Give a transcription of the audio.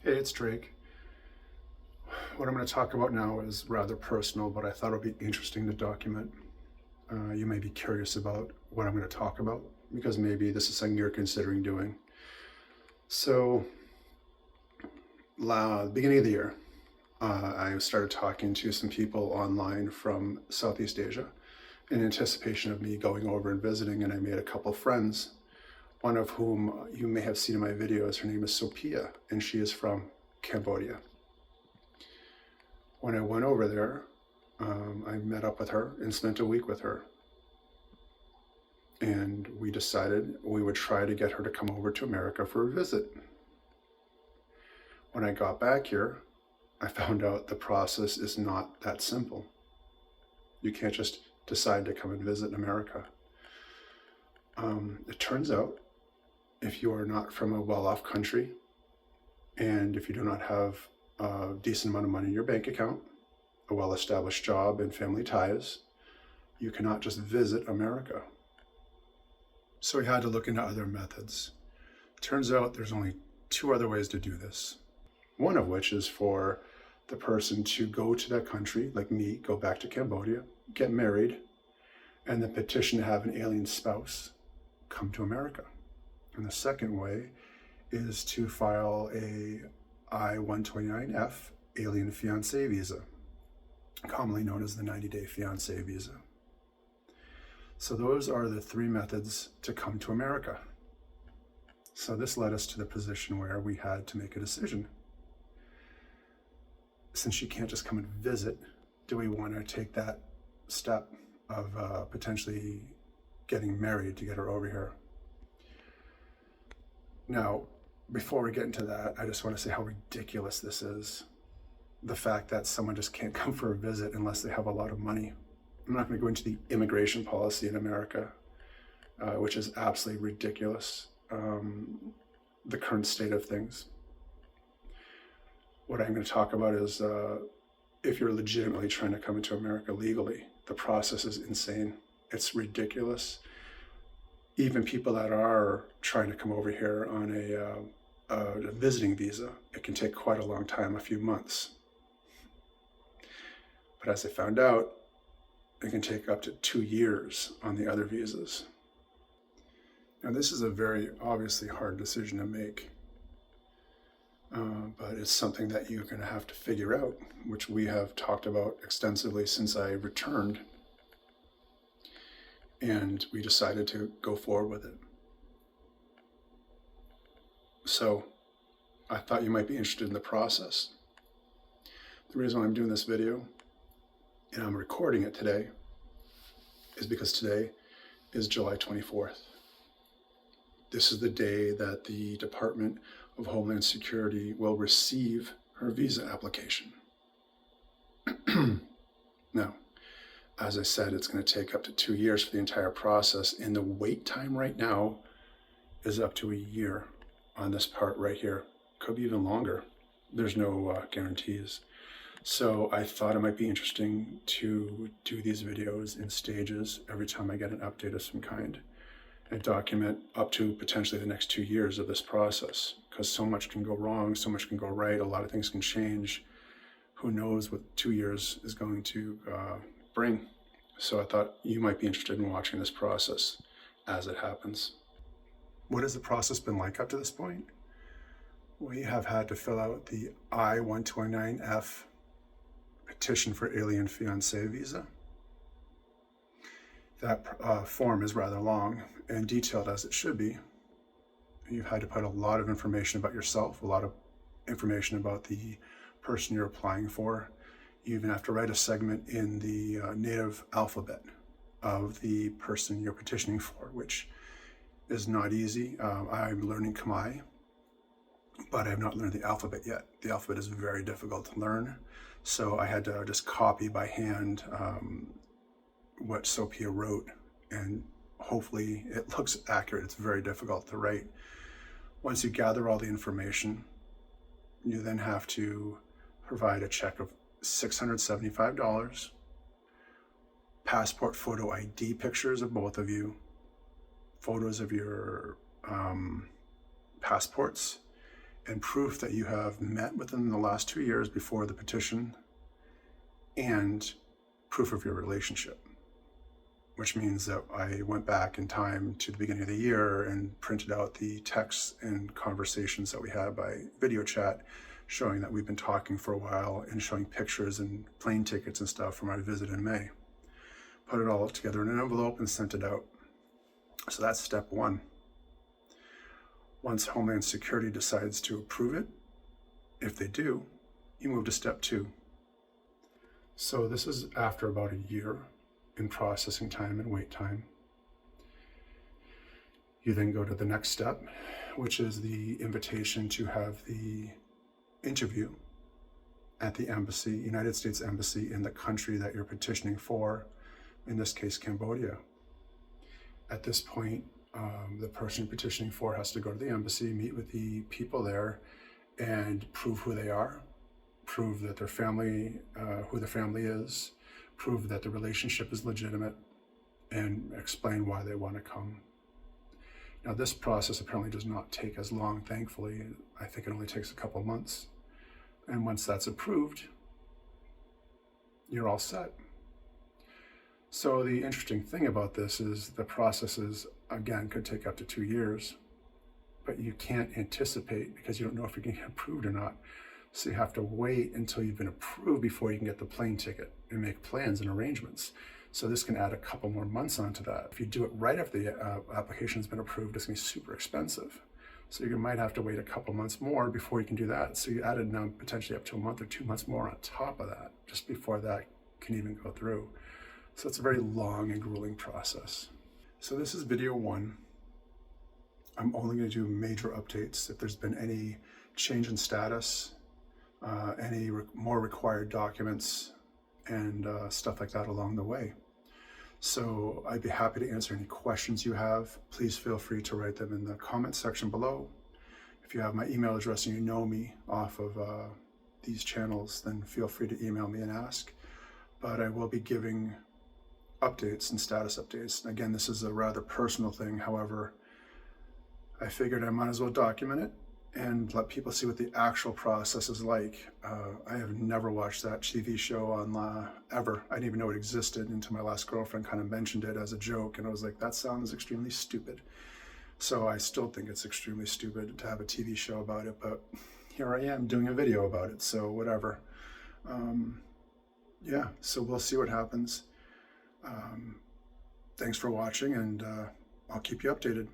Hey, it's Drake. What I'm going to talk about now is rather personal, but I thought it would be interesting to document. You may be curious about what I'm going to talk about because maybe this is something you're considering doing. So, beginning of the year, I started talking to some people online from Southeast Asia in anticipation of me going over and visiting, and I made a couple friends, one of whom you may have seen in my videos. Her name is Sophia, and she is from Cambodia. When I went over there, I met up with her and spent a week with her. And we decided we would try to get her to come over to America for a visit. When I got back here, I found out the process is not that simple. You can't just decide to come and visit in America. It turns out if you are not from a well-off country and if you do not have a decent amount of money in your bank account, a well-established job, and family ties, you cannot just visit America. So we had to look into other methods. Turns out there's only two other ways to do this. One of which is for the person to go to that country, like me, go back to Cambodia, get married, and then petition to have an alien spouse come to America. And the second way is to file a I-129F Alien Fiancé Visa, commonly known as the 90-day fiancé visa. So those are the three methods to come to America. So this led us to the position where we had to make a decision. Since you can't just come and visit, do we want to take that step of potentially getting married to get her over here? Now, before we get into that, I just want to say how ridiculous this is. The fact that someone just can't come for a visit unless they have a lot of money. I'm not going to go into the immigration policy in America, which is absolutely ridiculous, the current state of things. What I'm going to talk about is if you're legitimately trying to come into America legally, the process is insane. It's ridiculous. Even people that are trying to come over here on a visiting visa, it can take quite a long time, a few months. But as I found out, it can take up to 2 years on the other visas. Now, this is a very obviously hard decision to make, but it's something that you're going to have to figure out, which we have talked about extensively since I returned, and we decided to go forward with it. So I thought you might be interested in the process. The reason why I'm doing this video and I'm recording it today is because today is July 24th. This is the day that the Department of Homeland Security will receive her visa application. Now, as I said, it's going to take up to 2 years for the entire process, and the wait time right now is up to a year on this part right here. Could be even longer. There's no guarantees. So I thought it might be interesting to do these videos in stages every time I get an update of some kind and document up to potentially the next 2 years of this process, because so much can go wrong, so much can go right, a lot of things can change. Who knows what 2 years is going to bring. So I thought you might be interested in watching this process as it happens. What has the process been like up to this point? We have had to fill out the I-129F Petition for Alien Fiancé Visa. That form is rather long and detailed as it should be. You've had to put a lot of information about yourself, a lot of information about the person you're applying for. You even have to write a segment in the native alphabet of the person you're petitioning for, which is not easy. I'm learning Khmer, but I have not learned the alphabet yet. The alphabet is very difficult to learn. So I had to just copy by hand what Sophia wrote, and hopefully it looks accurate. It's very difficult to write. Once you gather all the information, you then have to provide a check of $675, passport photo ID pictures of both of you, photos of your passports, and proof that you have met within the last 2 years before the petition, and proof of your relationship, which means that I went back in time to the beginning of the year and printed out the texts and conversations that we had by video chat, showing that we've been talking for a while and showing pictures and plane tickets and stuff from our visit in May. Put it all together in an envelope and sent it out. So that's step one. Once Homeland Security decides to approve it, if they do, you move to step two. So this is after about a year in processing time and wait time. You then go to the next step, which is the invitation to have the interview at the embassy, United States Embassy in the country that you're petitioning for, in this case, Cambodia. At this point, the person you're petitioning for has to go to the embassy, meet with the people there, and prove who they are, prove that their family, who the family is, prove that the relationship is legitimate, and explain why they want to come. Now, this process apparently does not take as long, thankfully. I think it only takes a couple months. And once that's approved, you're all set. So the interesting thing about this is the processes, again, could take up to 2 years, but you can't anticipate because you don't know if you can get approved or not. So you have to wait until you've been approved before you can get the plane ticket and make plans and arrangements. So this can add a couple more months onto that. If you do it right after the application's been approved, it's gonna be super expensive. So you might have to wait a couple months more before you can do that. So you added now potentially up to a month or 2 months more on top of that, just before that can even go through. So it's a very long and grueling process. So this is video one. I'm only gonna do major updates. If there's been any change in status, any more required documents, and stuff like that along the way. So I'd be happy to answer any questions you have. Please feel free to write them in the comment section below. If you have my email address and you know me off of these channels, then feel free to email me and ask. But I will be giving updates and status updates. Again, this is a rather personal thing. However, I figured I might as well document it and let people see what the actual process is like. I have never watched that TV show on ever. I didn't even know it existed until my last girlfriend kind of mentioned it as a joke, and I was like, that sounds extremely stupid. So I still think it's extremely stupid to have a TV show about it, but here I am doing a video about it, so whatever. Yeah, so we'll see what happens. Thanks for watching, and I'll keep you updated.